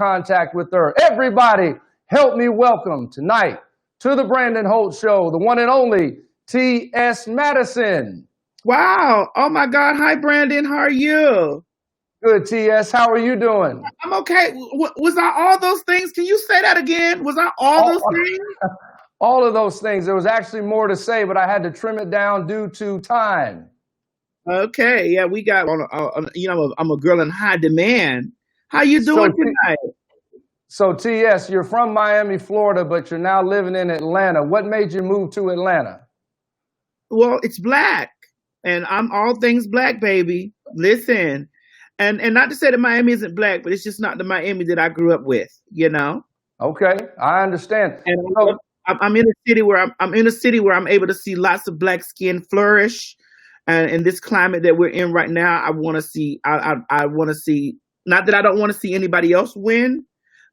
contact with her. Everybody, help me welcome tonight to the Brandon Holt Show, the one and only T.S. Madison. Wow. Oh my God. Hi, Brandon. How are you? Good, T.S. How are you doing? I'm okay. Was I all those things? Can you say that again? Was I all those All, things? all of those things. There was actually more to say, but I had to trim it down due to time. Okay. Yeah, we got I'm a girl in high demand. How you So, doing tonight? so T.S., you're from Miami, Florida, but you're now living in Atlanta. What made you move to Atlanta? Well, it's black, and I'm all things black, baby. Listen, and not to say that Miami isn't black, but it's just not the Miami that I grew up with, you know. Okay, I understand. And So, I'm in a city where I'm in a city where I'm able to see lots of black skin flourish, and in this climate that we're in right now, I want to see. I want to see. Not that I don't want to see anybody else win,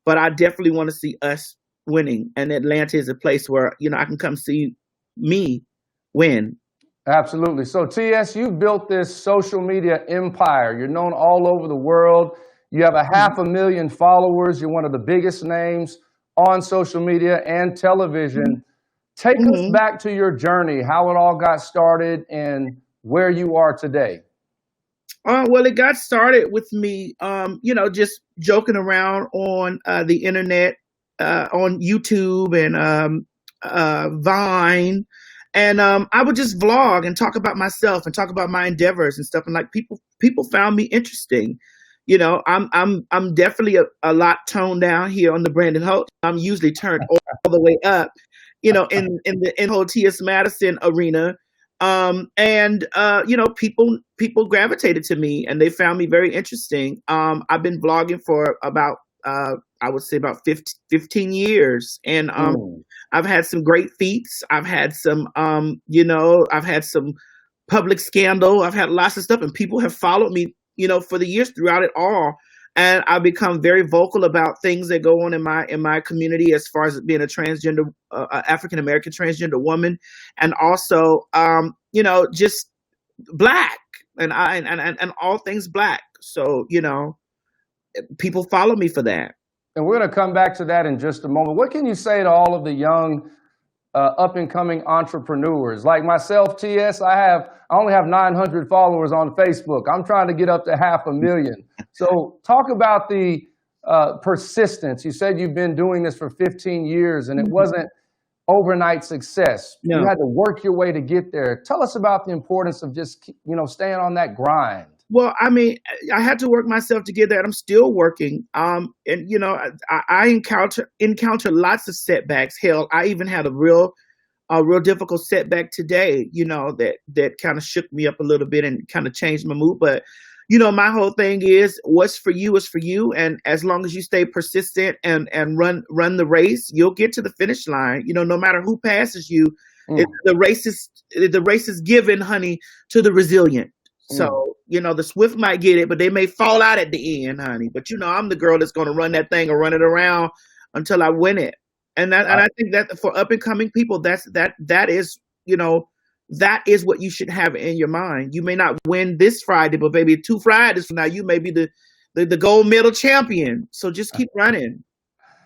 but I definitely want to see us winning. And Atlanta is a place where I can come see me win. absolutely. So, TS, you've built this social media empire. You're known all over the world. You have a Mhm. 500,000 followers. You're one of the biggest names on social media and television. Take us Mhm. back to your journey, how it all got started, and where you are today. Well, it got started with me, just joking around on the internet, on YouTube and Vine, and I would just vlog and talk about myself and talk about my endeavors and stuff. And like people found me interesting. I'm definitely a lot toned down here on the Brandon Holt. I'm usually turned all the way up, in the whole T.S. Madison arena. People gravitated to me and they found me very interesting. I've been vlogging for about I would say about 15 years, and Mm. I've had some great feats. I've had some I've had some public scandal. I've had lots of stuff, and people have followed me, for the years throughout it all. And I've become very vocal about things that go on in my community, as far as being a transgender, African American transgender woman, and also, just black, and all things black. So people follow me for that. And we're going to come back to that in just a moment. What can you say to all of the young, up and coming entrepreneurs like myself, TS? I only have 900 followers on Facebook. I'm trying to get up to 500,000. So talk about the persistence. You said you've been doing this for 15 years, and it wasn't overnight success. You No. had to work your way to get there. Tell us about the importance of just staying on that grind. Well, I mean, I had to work myself to get that. I'm still working. And I encounter lots of setbacks. Hell, I even had a real difficult setback today. That kind of shook me up a little bit and kind of changed my mood. But my whole thing is, what's for you is for you, and as long as you stay persistent and run the race, you'll get to the finish line. No matter who passes you, Mm, the race is given, honey, to the resilient. mm. So, the swift might get it, but they may fall out at the end, honey. But I'm the girl that's going to run that thing and run it around until I win it. And I think that for up and coming people, that is what you should have in your mind. You may not win this Friday, but maybe 2 Fridays from now, you may be the gold medal champion. So just keep running.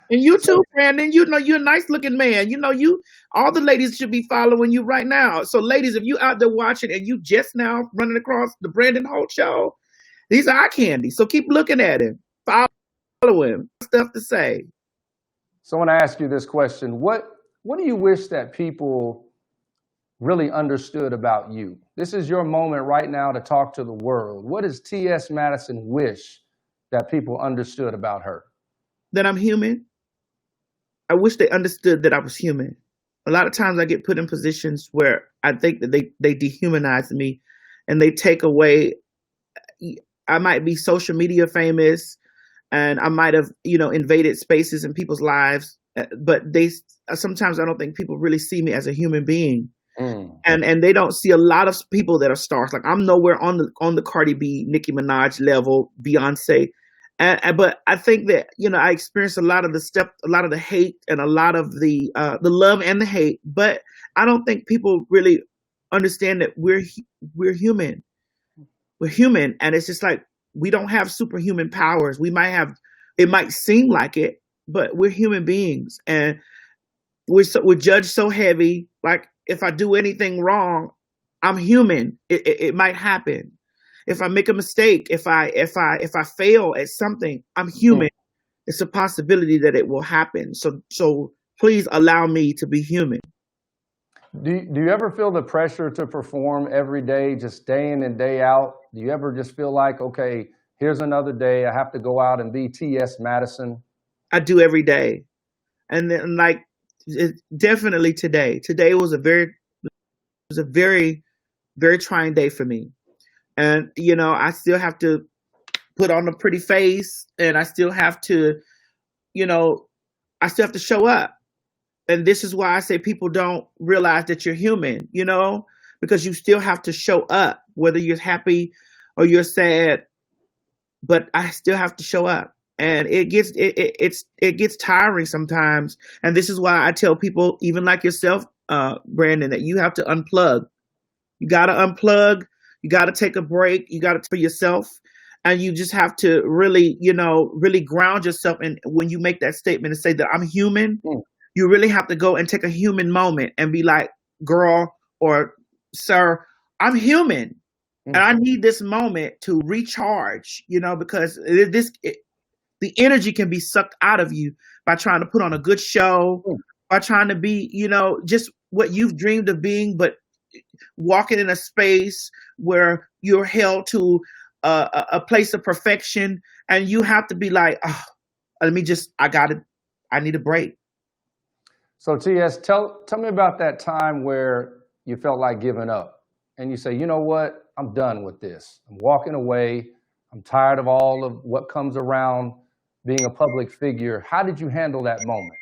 And you So too, Brandon. You're a nice looking man. All the ladies should be following you right now. So, ladies, if you out there watching and you just now running across the Brandon Holt Show, these are eye candy. So keep looking at him, follow him. Stuff to say. So I want to ask you this question. What do you wish that people really understood about you? This is your moment right now to talk to the world. What does T.S. Madison wish that people understood about her? That I'm human. I wish they understood that I was human. A lot of times I get put in positions where I think that they dehumanize me, and they take away. I might be social media famous, and I might have invaded spaces in people's lives, but they sometimes I don't think people really see me as a human being, Mm. and they don't see a lot of people that are stars. Like, I'm nowhere on the Cardi B, Nicki Minaj level, Beyonce. But I think that I experienced a lot of the stuff, a lot of the hate, and a lot of the love and the hate. But I don't think people really understand that we're human. We're human, and it's just like, we don't have superhuman powers. We might have It might seem like it, but we're human beings, and we're judged so heavy. Like if I do anything wrong, I'm human. It might happen. If I make a mistake, if I fail at something, I'm human. It's a possibility that it will happen. So please allow me to be human. Do you ever feel the pressure to perform every day, just day in and day out? Do you ever just feel like, okay, here's another day, I have to go out and be T.S. Madison? I do every day, and then like definitely today. Today was a very very trying day for me, and I still have to put on a pretty face, and I still have to, you know, I still have to show up. And this is why I say people don't realize that you're human, because you still have to show up, whether you're happy or you're sad, but I still have to show up. And it gets tiring sometimes. And this is why I tell people, even like yourself, Brandon, that you have to unplug. You got to unplug. You got to take a break. You got to for yourself. And you just have to really, really ground yourself. And when you make that statement and say that I'm human, you really have to go and take a human moment and be like, girl or sir, I'm human. And I need this moment to recharge, because the energy can be sucked out of you by trying to put on a good show, by trying to be, just what you've dreamed of being, but walking in a space where you're held to a place of perfection, and you have to be like, oh, I need a break. So T.S., tell me about that time where you felt like giving up and you say, you know what, I'm done with this. I'm walking away. I'm tired of all of what comes around being a public figure. How did you handle that moment?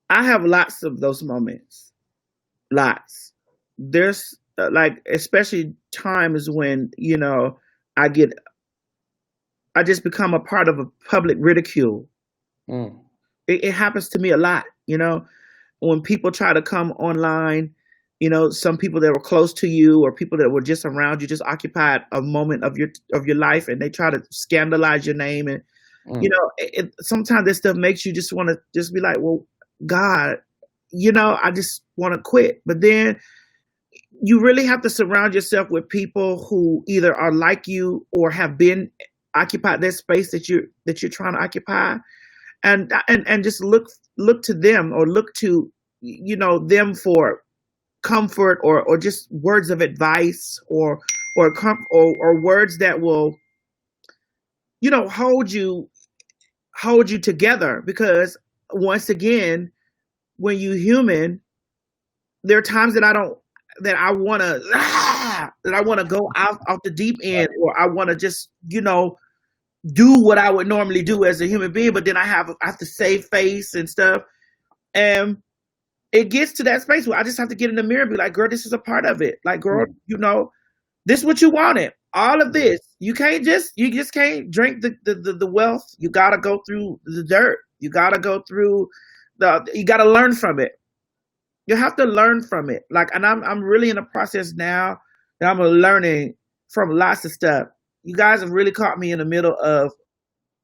I have lots of those moments. Lots. There's especially times when, I just become a part of a public ridicule. It happens to me a lot, when people try to come online, some people that were close to you or people that were just around you, just occupied a moment of your life, and they try to scandalize your name. And, sometimes this stuff makes you just want to just be like, well, God, I just want to quit. But then you really have to surround yourself with people who either are like you or have been occupied that space that you're trying to occupy, and just look to them, or look to them for comfort, or just words of advice, or words that will hold you together. Because once again, when you're human, there are times that I want to go out the deep end, or I want to just do what I would normally do as a human being, but then I have to save face and stuff. And it gets to that space where I just have to get in the mirror and be like, girl, this is a part of it. Like, girl, this is what you wanted. All of this. You just can't drink the wealth. You gotta go through the dirt. You gotta go through you gotta learn from it. You have to learn from it. Like, and I'm really in a process now that I'm learning from lots of stuff. You guys have really caught me in the middle of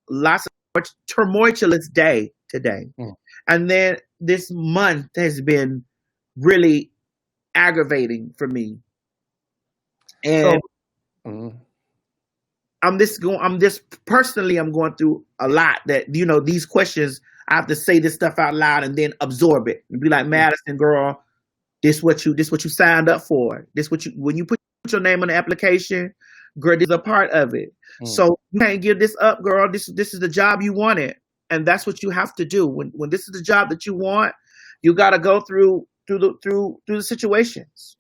lots of tumultuous day today. And then this month has been really aggravating for me. And I'm going through a lot that, these questions, I have to say this stuff out loud and then absorb it and be like, Madison, girl, this what you signed up for. When you put your name on the application, girl, this is a part of it. So you can't give this up, girl. This is the job you wanted. And that's what you have to do. When this is the job that you want, you got to go through the situations.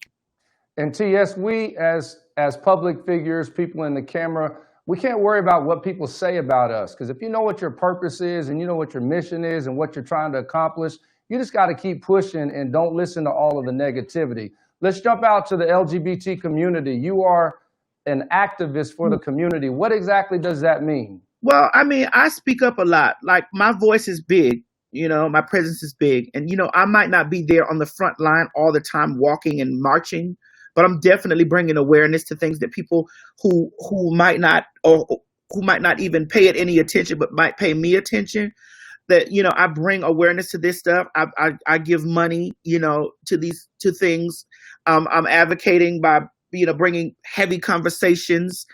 And T.S., we as public figures, people in the camera, we can't worry about what people say about us. Because if you know what your purpose is, and you know what your mission is, and what you're trying to accomplish, you just got to keep pushing and don't listen to all of the negativity. Let's jump out to the LGBT community. You are an activist for the community. What exactly does that mean? Well, I mean, I speak up a lot. Like, my voice is big, my presence is big. And, I might not be there on the front line all the time walking and marching, but I'm definitely bringing awareness to things that people who might not, or who might not even pay it any attention, but might pay me attention. That, I bring awareness to this stuff. I give money, to things. I'm advocating by, bringing heavy conversations,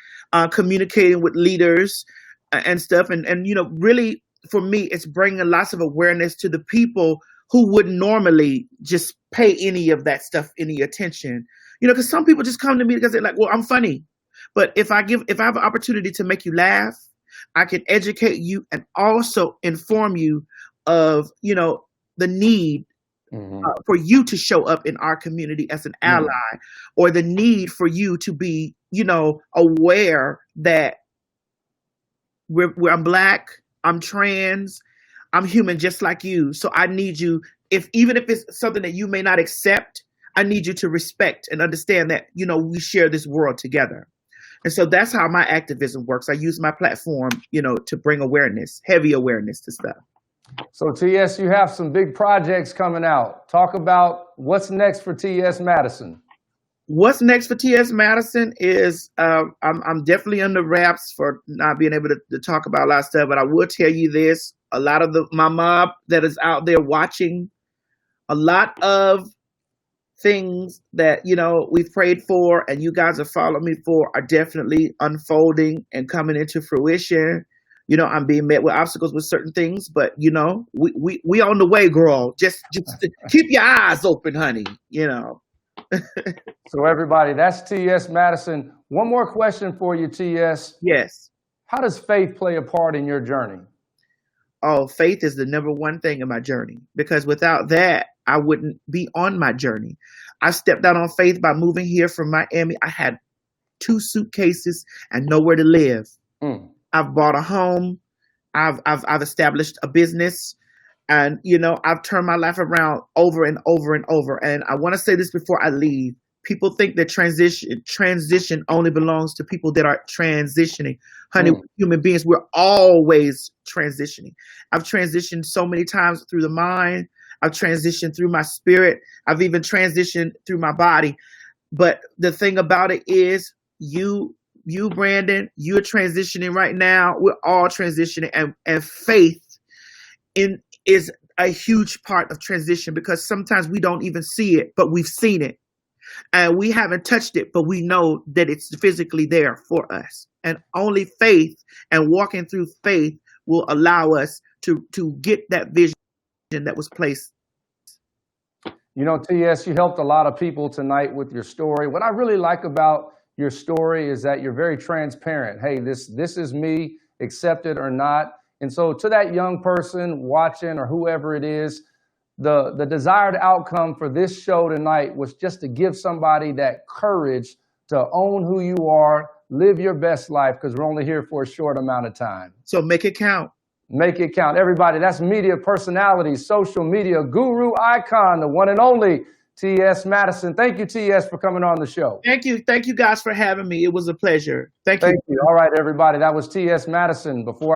communicating with leaders, and stuff. And really, for me, it's bringing lots of awareness to the people who wouldn't normally just pay any of that stuff any attention. Because some people just come to me because they're like, well, I'm funny. But if I have an opportunity to make you laugh, I can educate you and also inform you of, the need for you to show up in our community as an ally, or the need for you to be, aware that I'm Black, I'm trans, I'm human just like you. So I need you, even if it's something that you may not accept, I need you to respect and understand that, we share this world together. And so that's how my activism works. I use my platform, to bring awareness, heavy awareness to stuff. So TS, you have some big projects coming out. Talk about what's next for TS Madison. What's next for TS Madison is I'm definitely under wraps for not being able to talk about a lot of stuff, but I will tell you this: a lot of my mob that is out there watching, a lot of things that we've prayed for and you guys have followed me for are definitely unfolding and coming into fruition. I'm being met with obstacles with certain things, but we on the way, girl. Just keep your eyes open, honey. So everybody, that's TS Madison. One more question for you, TS. Yes. How does faith play a part in your journey? Oh, faith is the number one thing in my journey, because without that, I wouldn't be on my journey. I stepped out on faith by moving here from Miami. I had 2 suitcases and nowhere to live. I've bought a home. I've established a business, and I've turned my life around over and over and over. And I want to say this before I leave: people think that transition only belongs to people that are transitioning. Honey, human beings, we're always transitioning. I've transitioned so many times through the mind. I've transitioned through my spirit. I've even transitioned through my body. But the thing about it is, you, Brandon, you're transitioning right now. We're all transitioning, and faith is a huge part of transition, because sometimes we don't even see it, but we've seen it. And we haven't touched it, but we know that it's physically there for us. And only faith and walking through faith will allow us to get that vision that was placed. TS, you helped a lot of people tonight with your story. What I really like about your story is that you're very transparent. Hey, this is me, accept it or not. And so to that young person watching, or whoever it is, the desired outcome for this show tonight was just to give somebody that courage to own who you are, live your best life, because we're only here for a short amount of time. So make it count. Make it count. Everybody, that's media personality, social media guru icon, the one and only TS Madison. Thank you, TS, for coming on the show. Thank you. Thank you guys for having me. It was a pleasure. Thank you. All right, everybody. That was TS Madison. Before